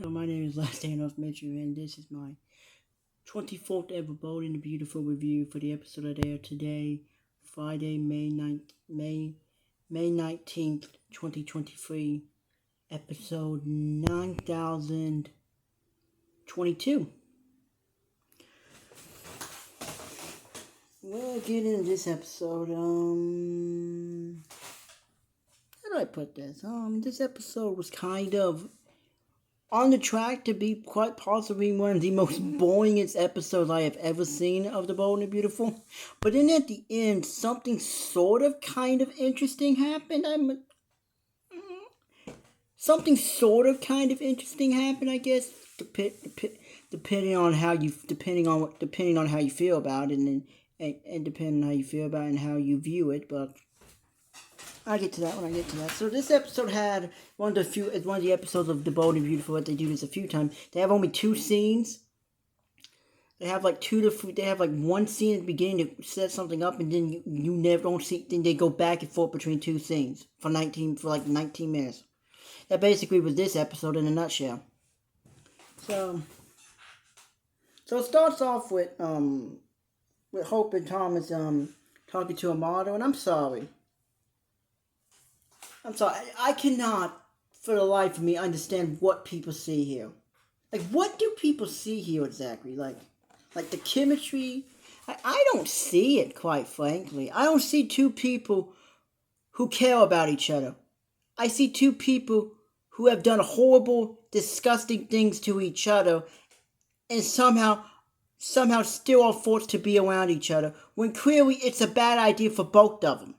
My name is Lastanoff Mitchell, and this is my 24th ever Bold and the Beautiful review for the episode that aired today, Friday, May 19th, 2023, episode 9022. We'll get into this episode. How do I put this? This episode was kind of on the track to be quite possibly one of the most boringest episodes I have ever seen of The Bold and the Beautiful. But then at the end, something sort of kind of interesting happened. Something sort of kind of interesting happened, I guess, depending on how you feel about it, and depending on how you feel about it and how you view it. But I'll get to that when I get to that. So this episode had one of the episodes of The Bold and Beautiful that they do this a few times. They have only two scenes. They have like one scene at the beginning to set something up, and then you never don't see. Then they go back and forth between two scenes for 19 minutes. That basically was this episode in a nutshell. So it starts off with Hope and Thomas talking to a model, and I'm sorry, I cannot for the life of me understand what people see here. Like, what do people see here exactly? Like the chemistry? I don't see it, quite frankly. I don't see two people who care about each other. I see two people who have done horrible, disgusting things to each other and somehow still are forced to be around each other when clearly it's a bad idea for both of them.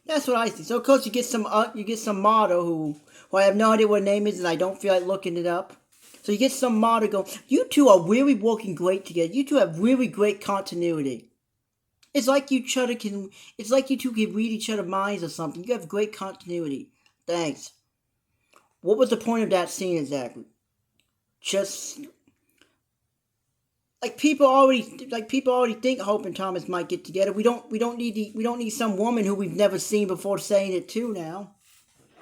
That's what I see. So of course you get some model who I have no idea what her name is, and I don't feel like looking it up. So you get some model go, you two are really working great together. You two have really great continuity. It's like you two can read each other's minds or something. You have great continuity. Thanks. What was the point of that scene exactly? Just people already think Hope and Thomas might get together. We don't need some woman who we've never seen before saying it too now.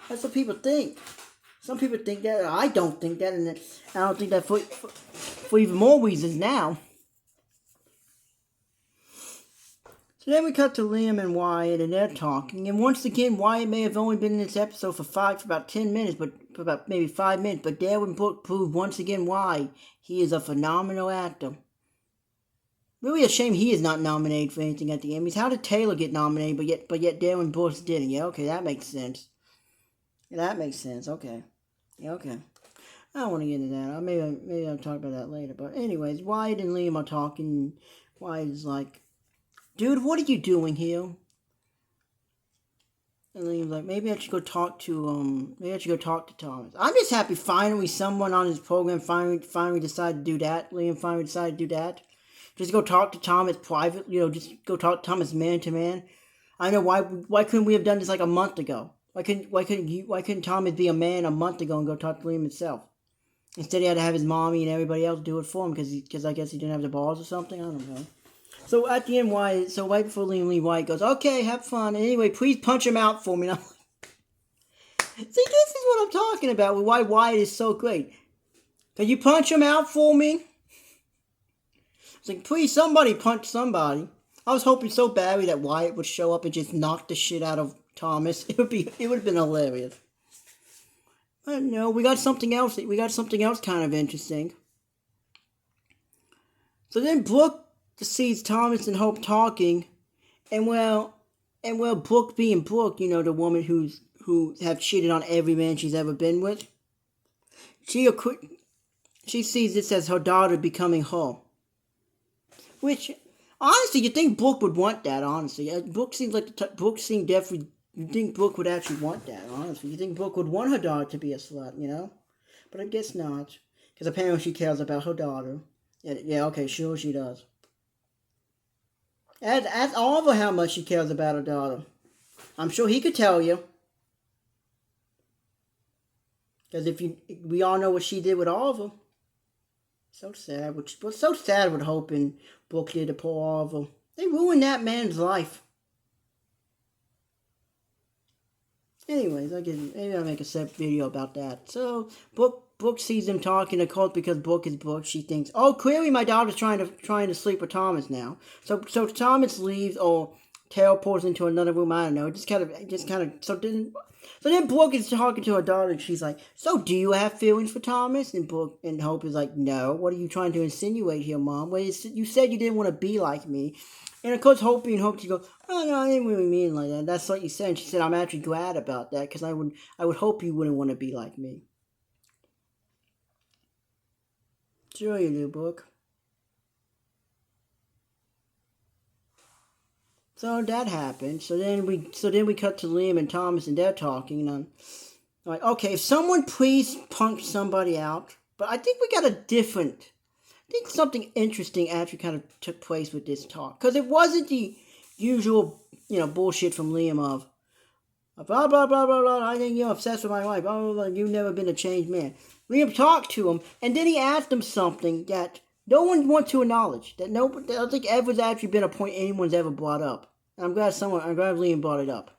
That's what people think. Some people think that. I don't think that, and I don't think that for even more reasons now. So then we cut to Liam and Wyatt, and they're talking. And once again, Wyatt may have only been in this episode for about 10 minutes, but for about maybe 5 minutes. But Darren Book proved once again why he is a phenomenal actor. Really a shame he is not nominated for anything at the Emmys. How did Taylor get nominated, but yet Darren Bush didn't? Yeah, okay, that makes sense. Okay. Yeah, okay. I don't want to get into that. Maybe I'll talk about that later. But anyways, Wyatt and Liam are talking. Wyatt is like, dude, what are you doing here? And Liam's like, maybe I should go talk to Thomas. I'm just happy finally someone on his program finally decided to do that. Liam finally decided to do that. Just go talk to Thomas privately, just go talk to Thomas man to man. I know why couldn't we have done this like a month ago? Why couldn't Thomas be a man a month ago and go talk to Liam himself? Instead he had to have his mommy and everybody else do it for him because I guess he didn't have the balls or something. I don't know. So at the end, right before Liam leaves, Wyatt goes, okay, have fun. And anyway, please punch him out for me. And I'm like, see, this is what I'm talking about with why Wyatt is so great. Can you punch him out for me? It's like, please, somebody punch somebody. I was hoping so badly that Wyatt would show up and just knock the shit out of Thomas. It would have been hilarious. But no, we got something else. We got something else kind of interesting. So then Brooke sees Thomas and Hope talking, and Brooke being Brooke, the woman who have cheated on every man she's ever been with. She sees this as her daughter becoming her. Which, honestly, you think Brooke would want that, honestly. Brooke seems like Brooke seemed definitely... You think Brooke would actually want that, honestly. You think Brooke would want her daughter to be a slut, But I guess not. Because apparently she cares about her daughter. Yeah, okay, sure she does. Ask Oliver how much she cares about her daughter. I'm sure he could tell you. Because we all know what she did with Oliver. So sad. What's so sad with Hope and Brooke did to poor Oliver. They ruined that man's life. Anyways, maybe I'll make a separate video about that. So, Brooke Brooke sees them talking, of course, because Brooke is Brooke. She thinks, oh, clearly my daughter's trying to sleep with Thomas now. So Thomas leaves or teleports into another room. I don't know. Just kind of. So then Brooke is talking to her daughter, and she's like, so do you have feelings for Thomas? And Brooke and Hope is like, no. What are you trying to insinuate here, Mom? Well, you said you didn't want to be like me. And of course, Hope she goes, oh no, I didn't really mean like that. That's what you said. And she said, I'm actually glad about that because I would hope you wouldn't want to be like me. Sure you do, Brooke. So that happened. So then we cut to Liam and Thomas, and they're talking. And I'm like, okay, if someone please punch somebody out. But I think we got I think something interesting actually kind of took place with this talk. Because it wasn't the usual, bullshit from Liam of blah, blah, blah, blah, blah, I think you're obsessed with my wife, blah, blah, blah, you've never been a changed man. Liam talked to him, and then he asked him something that no one wants to acknowledge. That I don't think ever's actually been a point anyone's ever brought up. And I'm glad Liam brought it up.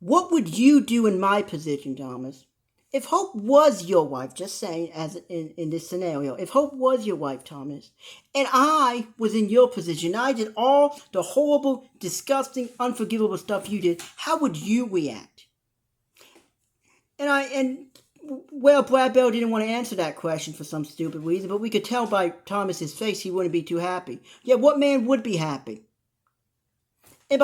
What would you do in my position, Thomas? If Hope was your wife, just saying, as in this scenario, if Hope was your wife, Thomas, and I was in your position, I did all the horrible, disgusting, unforgivable stuff you did, how would you react? Brad Bell didn't want to answer that question for some stupid reason, but we could tell by Thomas's face he wouldn't be too happy. Yeah, what man would be happy? And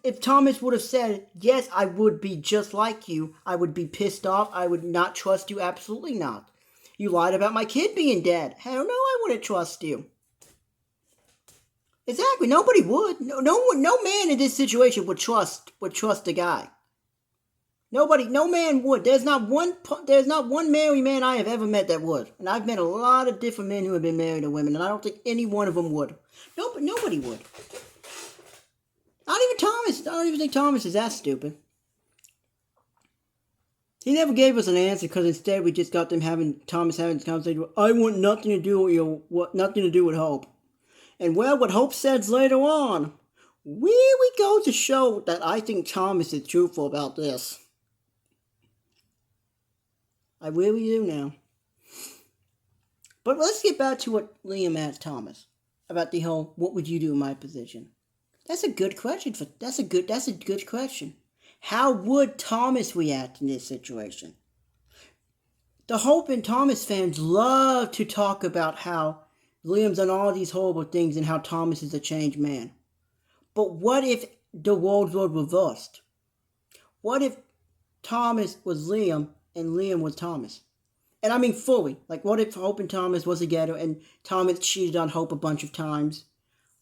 if Thomas would have said, yes, I would be just like you, I would be pissed off, I would not trust you, absolutely not. You lied about my kid being dead. Hell no, I wouldn't trust you. Exactly, nobody would. No man in this situation would trust a guy. No man would. There's not one married man I have ever met that would. And I've met a lot of different men who have been married to women, and I don't think any one of them would. Nobody would. Not even Thomas. I don't even think Thomas is that stupid. He never gave us an answer because instead we just got Thomas having this conversation. I want nothing to do with Hope. And what Hope says later on, really goes to show that I think Thomas is truthful about this. I really do now. But let's get back to what Liam asked Thomas about the whole, what would you do in my position? That's a good question. That's a good question. How would Thomas react in this situation? The Hope and Thomas fans love to talk about how Liam's done all these horrible things and how Thomas is a changed man. But what if the roles were reversed? What if Thomas was Liam and Liam was Thomas? And I mean fully. Like, what if Hope and Thomas was together and Thomas cheated on Hope a bunch of times?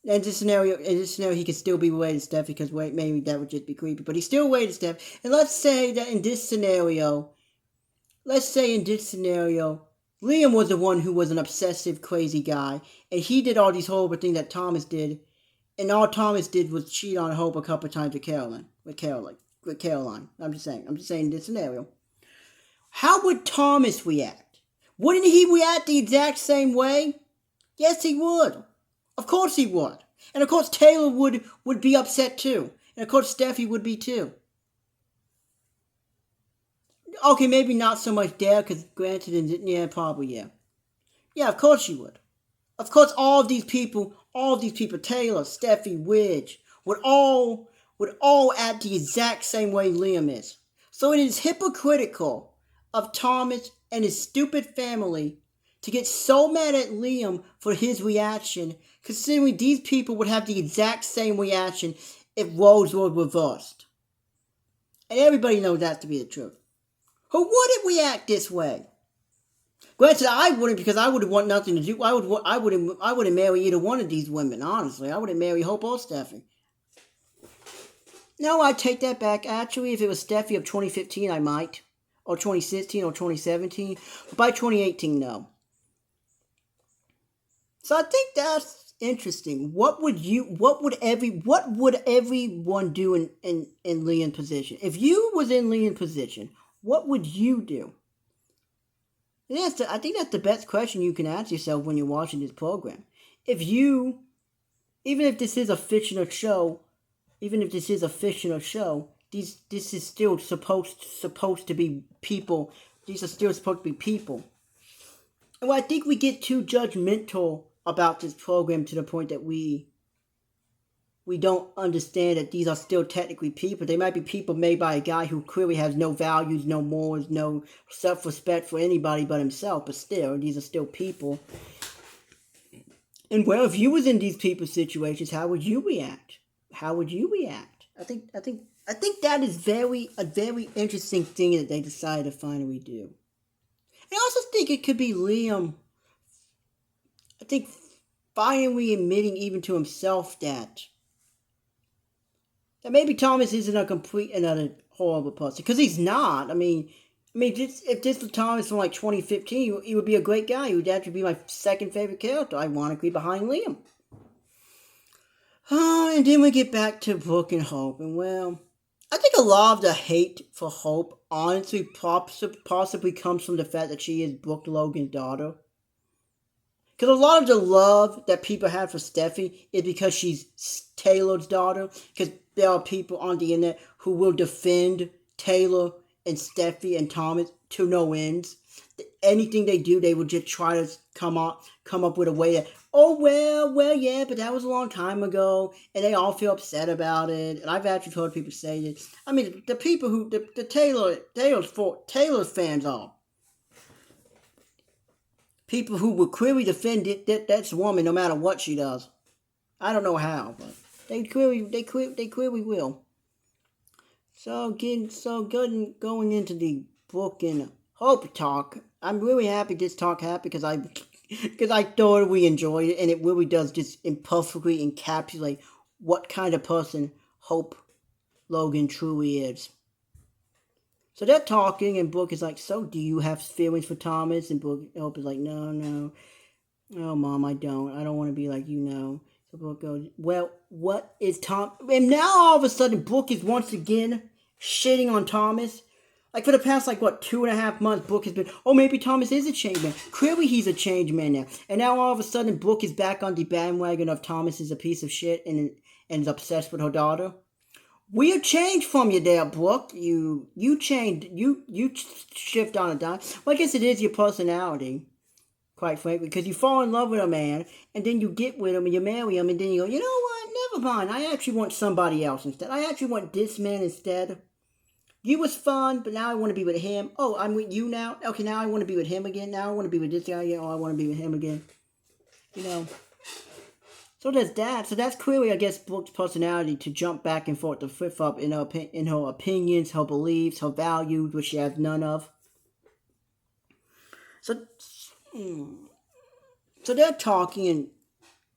In this scenario, he could still be related to Steph because maybe that would just be creepy. But he's still related to Steph. And let's say in this scenario, Liam was the one who was an obsessive, crazy guy. And he did all these horrible things that Thomas did. And all Thomas did was cheat on Hope a couple of times with Caroline. I'm just saying in this scenario. How would Thomas react? Wouldn't he react the exact same way? Yes, he would. Of course he would. And of course Taylor would be upset too. And of course Steffi would be too. Okay, maybe not so much Dale, because granted, yeah, probably, yeah. Yeah, of course she would. Of course all of these people, Taylor, Steffi, Widge, would all act the exact same way Liam is. So it is hypocritical of Thomas and his stupid family to get so mad at Liam for his reaction, considering these people would have the exact same reaction if roles were reversed. And everybody knows that to be the truth. Who wouldn't react this way? Granted, I wouldn't, because I would want nothing to do. I wouldn't marry either one of these women, honestly. I wouldn't marry Hope or Steffi. No, I take that back. Actually, if it was Steffi of 2015, I might. Or 2016 or 2017. But by 2018, no. So I think that's interesting. What would everyone do in Liam's position? If you was in Liam's position, what would you do? I think that's the best question you can ask yourself when you're watching this program. Even if this is a fictional show, this is still supposed to be people These are still supposed to be people. And I think we get too judgmental about this program to the point that we don't understand that these are still technically people. They might be people made by a guy who clearly has no values, no morals, no self-respect for anybody but himself. But still, these are still people. And well, if you was in these people's situations, how would you react? How would you react? I think that is a very interesting thing that they decided to finally do. I also think it could be Liam. I think finally admitting even to himself that maybe Thomas isn't a complete and utter horrible person, because he's not. I mean, if this was Thomas from like 2015, he would be a great guy. He would actually be my second favorite character, ironically, behind Liam. And then we get back to Brooke and Hope, and well, I think a lot of the hate for Hope honestly possibly comes from the fact that she is Brooke Logan's daughter. Because a lot of the love that people have for Steffi is because she's Taylor's daughter. Because there are people on the internet who will defend Taylor and Steffi and Thomas to no ends. Anything they do, they will just try to come up with a way that, yeah, but that was a long time ago, and they all feel upset about it. And I've actually heard people say this. I mean, the people who the Taylor's fans are people who will clearly defend that woman no matter what she does. I don't know how, but they clearly will. So going into the Brooke and Hope talk, I'm really happy this talk happened because I thought we enjoyed it, and it really does just perfectly encapsulate what kind of person Hope Logan truly is. So they're talking, and Brooke is like, so do you have feelings for Thomas? And Hope is like, no. Oh, Mom, I don't want to be like you know. So Brooke goes, well, what is Tom? And now all of a sudden, Brooke is once again shitting on Thomas. Like for the past, 2.5 months, Brooke has been, maybe Thomas is a changed man. Clearly he's a changed man now. And now all of a sudden, Brooke is back on the bandwagon of Thomas is a piece of shit and is obsessed with her daughter. We have changed from you there, Brooke. You changed. You shift on a dime. Well, I guess it is your personality, quite frankly, because you fall in love with a man, and then you get with him, and you marry him, and then you go, you know what? Never mind. I actually want somebody else instead. I actually want this man instead. You was fun, but now I want to be with him. Oh, I'm with you now? Okay, now I want to be with him again. Now I want to be with this guy again. Oh, I want to be with him again. You know. So there's that. So that's clearly, I guess, Brooke's personality to jump back and forth, to flip up in her opinions, her beliefs, her values, which she has none of. So they're talking,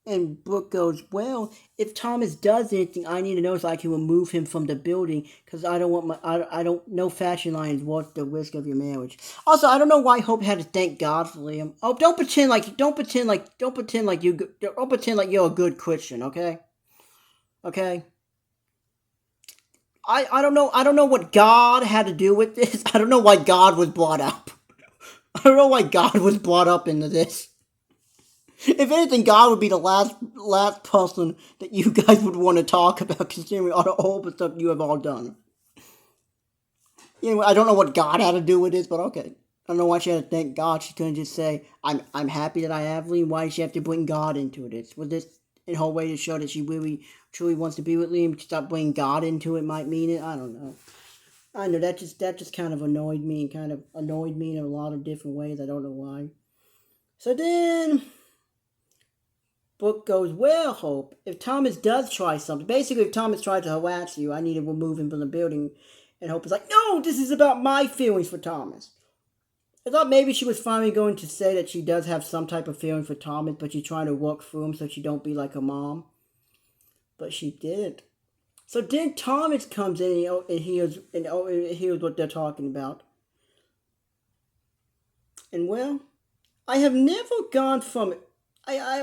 and Brooke goes, well, if Thomas does anything, I need to know so I can remove him from the building, because I don't want no fashion line is worth the risk of your marriage. Also, I don't know why Hope had to thank God for Liam. Oh, don't pretend like you're a good Christian, okay? Okay? I don't know what God had to do with this. I don't know why God was brought up. I don't know why God was brought up into this. If anything, God would be the last person that you guys would want to talk about, considering all the horrible stuff you have all done. Anyway, I don't know what God had to do with this, but okay. I don't know why she had to thank God. She couldn't just say, I'm happy that I have Liam. Why did she have to bring God into it? Was this in her way to show that she really, truly wants to be with Liam? Stop bringing God into it might mean it. I don't know. I know that just kind of annoyed me in a lot of different ways. I don't know why. So then Brooke goes, well, Hope, if Thomas does try something, basically if Thomas tries to harass you, I need to remove him from the building. And Hope is like, no, this is about my feelings for Thomas. I thought maybe she was finally going to say that she does have some type of feeling for Thomas, but she's trying to work through him so she don't be like her mom. But she didn't. So then Thomas comes in and hears what they're talking about. And well, I have never gone from I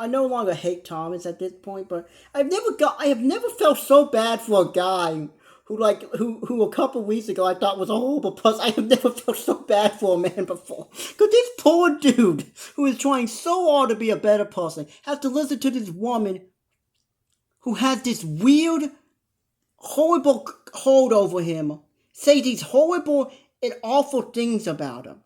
no longer hate Thomas at this point, but I have never felt so bad for a guy who a couple weeks ago I thought was a horrible person. I have never felt so bad for a man before. Because this poor dude who is trying so hard to be a better person has to listen to this woman who has this weird, horrible hold over him, say these horrible and awful things about him.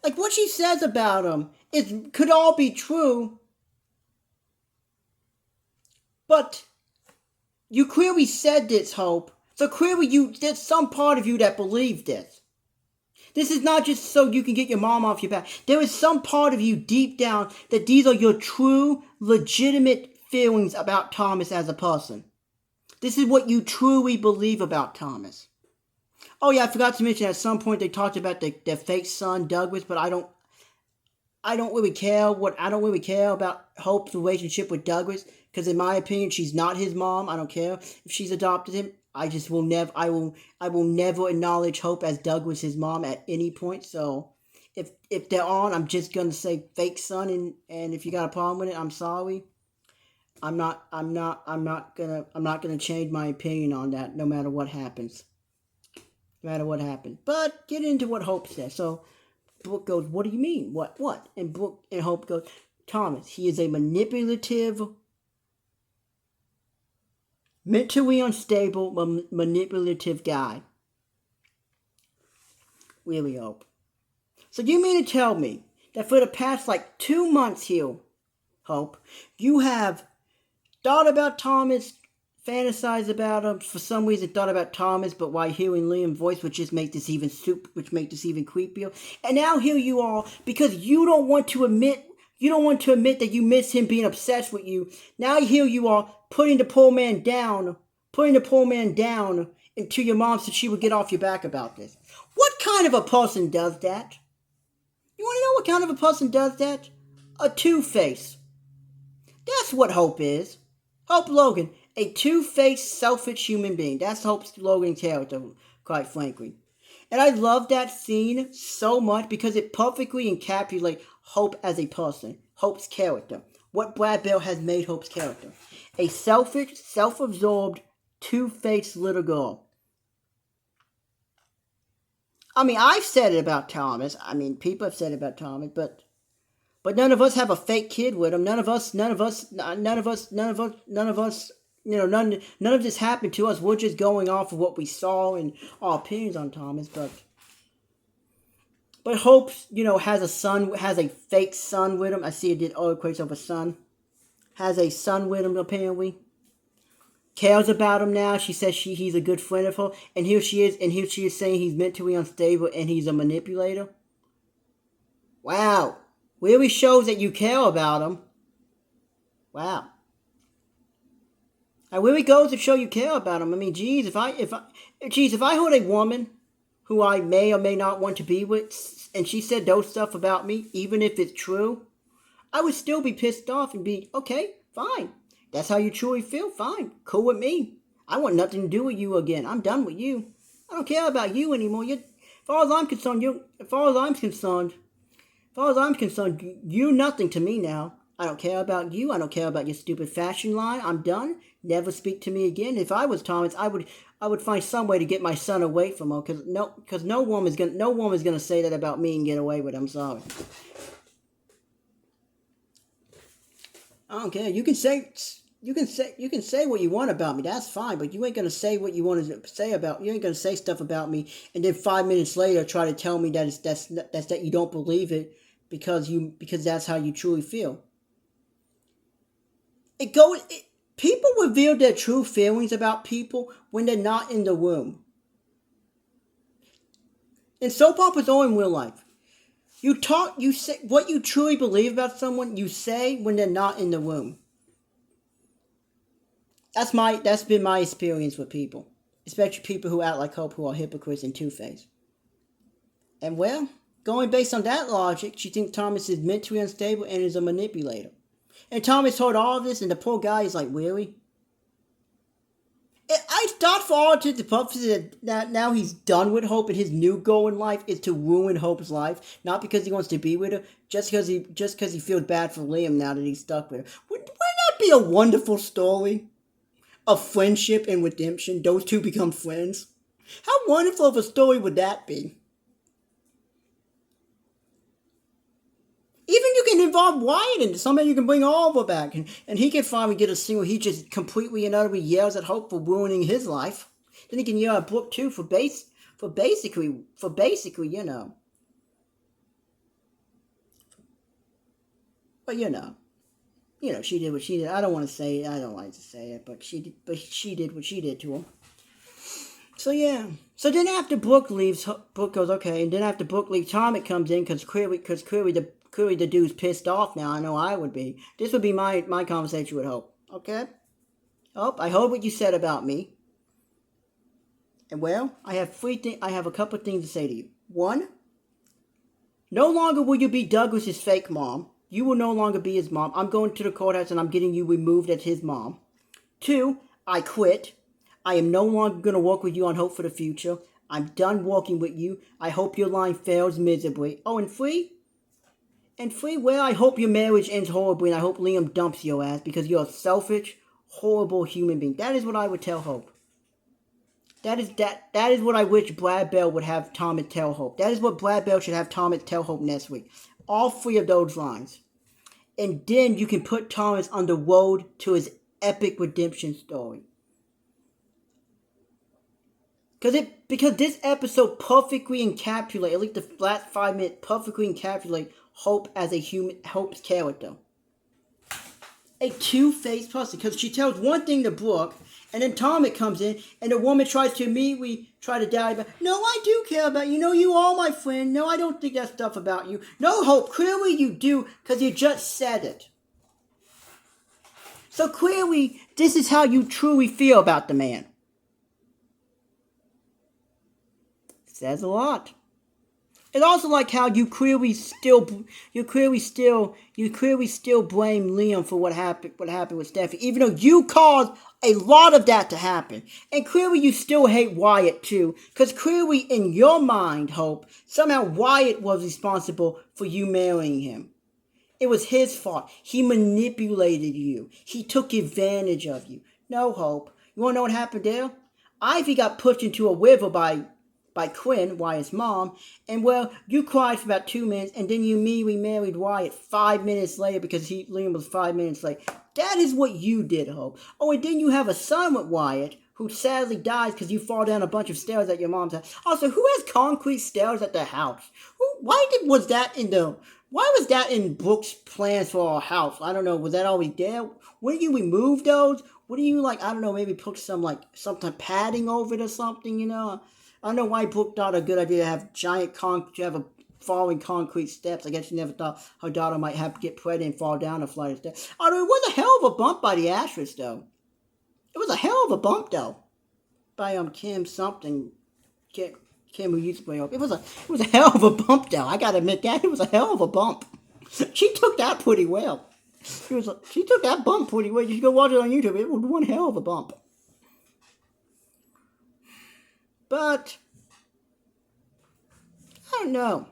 Like what she says about him could all be true, but you clearly said this, Hope. So clearly there's some part of you that believed this. This is not just so you can get your mom off your back. There is some part of you deep down that these are your true, legitimate feelings about Thomas as a person. This is what you truly believe about Thomas. Oh yeah, I forgot to mention at some point they talked about their fake son Douglas, but I don't really care about Hope's relationship with Douglas, because in my opinion she's not his mom. I don't care if she's adopted him. I will never acknowledge Hope as Douglas's mom at any point. So if they're on, I'm just gonna say fake son, and if you got a problem with it, I'm sorry. I'm not gonna change my opinion on that no matter what happens. No matter what happens. But get into what Hope says. So Brooke goes, what do you mean? What? And Brooke and Hope goes, Thomas, he is a manipulative, mentally unstable, manipulative guy. Really, Hope. So you mean to tell me that for the past 2 months here, Hope, you have thought about Thomas, fantasized about him, for some reason thought about Thomas, but while hearing Liam's voice, which makes this even creepier. And now here you are, because you don't want to admit that you miss him being obsessed with you. Now here you are putting the poor man down into your mom so she would get off your back about this. What kind of a person does that? You want to know what kind of a person does that? A two-face. That's what Hope is. Hope Logan, a two-faced, selfish human being. That's Hope Logan's character, quite frankly. And I love that scene so much because it perfectly encapsulates Hope as a person, Hope's character. What Brad Bell has made Hope's character. A selfish, self-absorbed, two-faced little girl. I mean, I've said it about Thomas. I mean, people have said it about Thomas, but none of us have a fake kid with him. None of us, none of this happened to us. We're just going off of what we saw and our opinions on Thomas, but Hope, has a fake son with him. I see it did earthquakes of a son. Has a son with him, apparently. Cares about him now. She says he's a good friend of her. And here she is saying he's mentally unstable and he's a manipulator. Wow. Really shows that you care about him. Wow. It really goes to show you care about him. I mean, if I heard a woman who I may or may not want to be with, and she said those stuff about me, even if it's true, I would still be pissed off and be, okay, fine. That's how you truly feel? Fine. Cool with me. I want nothing to do with you again. I'm done with you. I don't care about you anymore. As far as I'm concerned, you're nothing to me now. I don't care about you. I don't care about your stupid fashion line. I'm done. Never speak to me again. If I was Thomas, I would find some way to get my son away from her. Because no woman's gonna say that about me and get away with it. I'm sorry. I don't care. You can say what you want about me. That's fine. But you ain't gonna say what you want to say about. You ain't gonna say stuff about me, and then 5 minutes later try to tell me that you don't believe it because that's how you truly feel. People reveal their true feelings about people when they're not in the room. In soap operas or in real life, you say what you truly believe about someone. You say when they're not in the room. That's been my experience with people, especially people who act like Hope, who are hypocrites and two-faced. And well, going based on that logic, she thinks Thomas is mentally unstable and is a manipulator. And Thomas heard all of this, and the poor guy is like, really? I thought for all intents and purposes that now he's done with Hope, and his new goal in life is to ruin Hope's life, not because he wants to be with her, just because he feels bad for Liam now that he's stuck with her. Wouldn't that be a wonderful story of friendship and redemption? Those two become friends. How wonderful of a story would that be? Even you can involve Wyatt into something. You can bring Oliver back, and he can finally get a scene where he just completely and utterly yells at Hope for ruining his life. Then he can yell at Brooke too for basically, but she did what she did. I don't want to say it. I don't like to say it, but she did what she did to him. So yeah. So then after Brooke leaves, Brooke goes okay, and then after Brooke leaves, Tommy comes in because clearly the dude's pissed off now. I know I would be. This would be my conversation with Hope. Okay? Hope, I heard what you said about me. And well, I have a couple of things to say to you. One, no longer will you be Douglas's fake mom. You will no longer be his mom. I'm going to the courthouse and I'm getting you removed as his mom. Two, I quit. I am no longer going to work with you on Hope for the future. I'm done working with you. I hope your line fails miserably. Oh, and three, well, I hope your marriage ends horribly and I hope Liam dumps your ass because you're a selfish, horrible human being. That is what I would tell Hope. That is what I wish Brad Bell would have Thomas tell Hope. That is what Brad Bell should have Thomas tell Hope next week. All three of those lines. And then you can put Thomas on the road to epic redemption story. Because this episode perfectly encapsulates, at least the last 5 minutes, perfectly encapsulate Hope as Hope's character. A two-faced person, because she tells one thing to Brooke, and then Thomas comes in, and the woman tries to immediately try to doubt about, no, I do care about you. No, you are my friend. No, I don't think that stuff about you. No, Hope, clearly you do, because you just said it. So clearly, this is how you truly feel about the man. Says a lot. It's also like how you clearly still blame Liam for what happened with Stephanie, even though you caused a lot of that to happen. And clearly you still hate Wyatt too, because clearly in your mind, Hope, somehow Wyatt was responsible for you marrying him. It was his fault. He manipulated you. He took advantage of you. No, Hope. You want to know what happened there? Ivy got pushed into a river by Quinn, Wyatt's mom, and well, you cried for about 2 minutes, and then you immediately married Wyatt 5 minutes later because Liam was 5 minutes late. That is what you did, Hope. Oh, and then you have a son with Wyatt, who sadly dies because you fall down a bunch of stairs at your mom's house. Also, who has concrete stairs at their house? Why was that in Brooke's plans for our house? I don't know. Was that always there? Wouldn't you remove those? Wouldn't you, I don't know, maybe put some padding over it or something, I don't know why Brooke thought a good idea to have a falling concrete steps. I guess she never thought her daughter might have to get pregnant and fall down a flight of steps. Although it was a hell of a bump by the actress, though. It was a hell of a bump, though, by Kim something. Kim who used to play Hope. It was a hell of a bump, though. I gotta admit that it was a hell of a bump. She took that pretty well. She took that bump pretty well. You should go watch it on YouTube. It was one hell of a bump. But I don't know.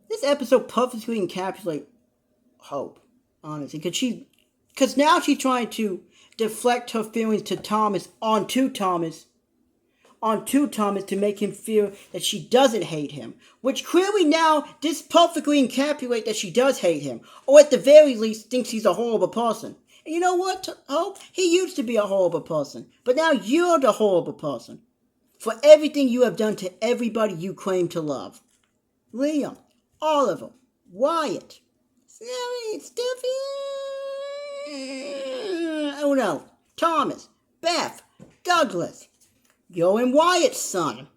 This episode perfectly encapsulates Hope, honestly, because now she's trying to deflect her feelings to Thomas onto Thomas to make him feel that she doesn't hate him, which clearly now this perfectly encapsulates that she does hate him, or at the very least thinks he's a horrible person. And you know what, Hope? He used to be a horrible person, but now you're the horrible person. For everything you have done to everybody you claim to love. Liam, Oliver, Wyatt, Steffi, oh no, Thomas, Beth, Douglas, Yo and Wyatt's son,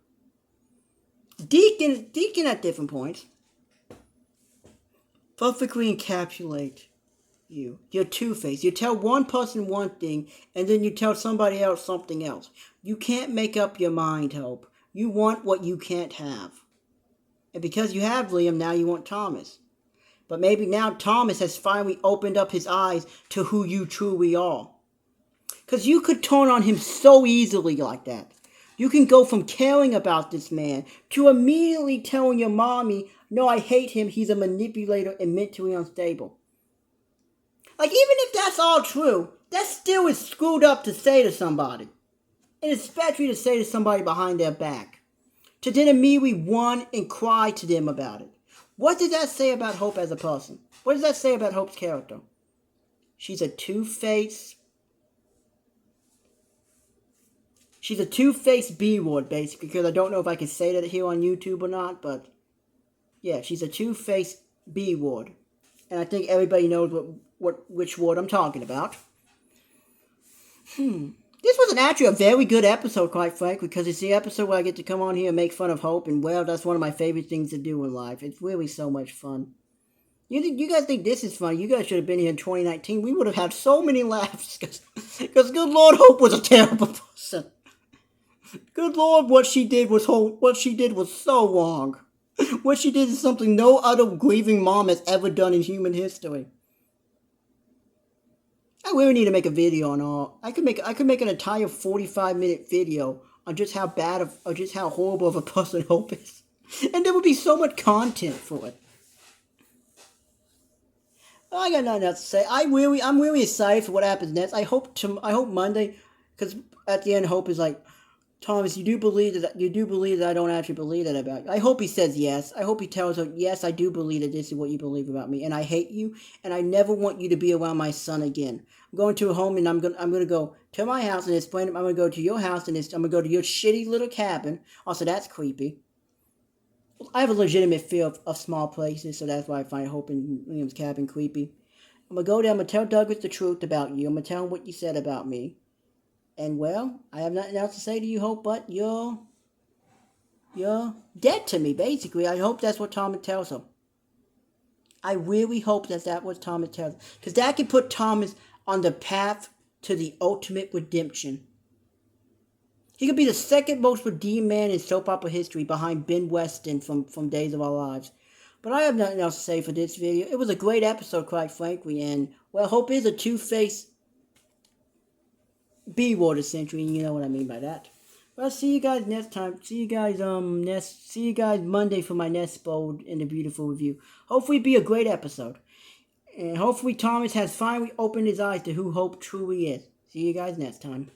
Deacon at different points. Perfectly encapsulate you. You're two-faced. You tell one person one thing, and then you tell somebody else something else. You can't make up your mind, Hope. You want what you can't have. And because you have Liam, now you want Thomas. But maybe now Thomas has finally opened up his eyes to who you truly are. Because you could turn on him so easily like that. You can go from caring about this man to immediately telling your mommy, no, I hate him, he's a manipulator and mentally unstable. Even if that's all true, that still is screwed up to say to somebody. And especially to say to somebody behind their back. To then immediately run and cry to them about it. What does that say about Hope as a person? What does that say about Hope's character? She's a two-faced... She's a two-faced B-word, basically, because I don't know if I can say that here on YouTube or not, but... Yeah, she's a two-faced B-word. And I think everybody knows which word I'm talking about. This was actually a very good episode, quite frankly, because it's the episode where I get to come on here and make fun of Hope, and well, that's one of my favorite things to do in life. It's really so much fun. You guys think this is funny? You guys should have been here in 2019. We would have had so many laughs, because good Lord, Hope was a terrible person. Good Lord, what she did was so wrong. What she did is something no other grieving mom has ever done in human history. I really need to make a video on all. I could make an entire 45-minute video on just how horrible of a person Hope is, and there would be so much content for it. I got nothing else to say. I'm really excited for what happens next. I hope Monday, because at the end Hope is like, Thomas, you do believe that I don't actually believe that about you. I hope he says yes. I hope he tells her, yes, I do believe that this is what you believe about me, and I hate you, and I never want you to be around my son again. I'm going to a home, and I'm gonna go to my house and explain. I'm gonna go to your house, and I'm gonna go to your shitty little cabin. Also, that's creepy. I have a legitimate fear of small places, so that's why I find Hope in Liam's cabin creepy. I'm gonna go there. I'm gonna tell Douglas the truth about you. I'm gonna tell him what you said about me. And well, I have nothing else to say to you, Hope, but you're dead to me, basically. I hope that's what Thomas tells him. I really hope that's what Thomas tells him. Because that can put Thomas on the path to the ultimate redemption. He could be the second most redeemed man in soap opera history behind Ben Weston from Days of Our Lives. But I have nothing else to say for this video. It was a great episode, quite frankly. And, well, Hope is a two-faced B-word, essentially, and you know what I mean by that. Well, see you guys next time. See you guys Monday for my next bold and a beautiful review. Hopefully it'll be a great episode. And hopefully Thomas has finally opened his eyes to who Hope truly is. See you guys next time.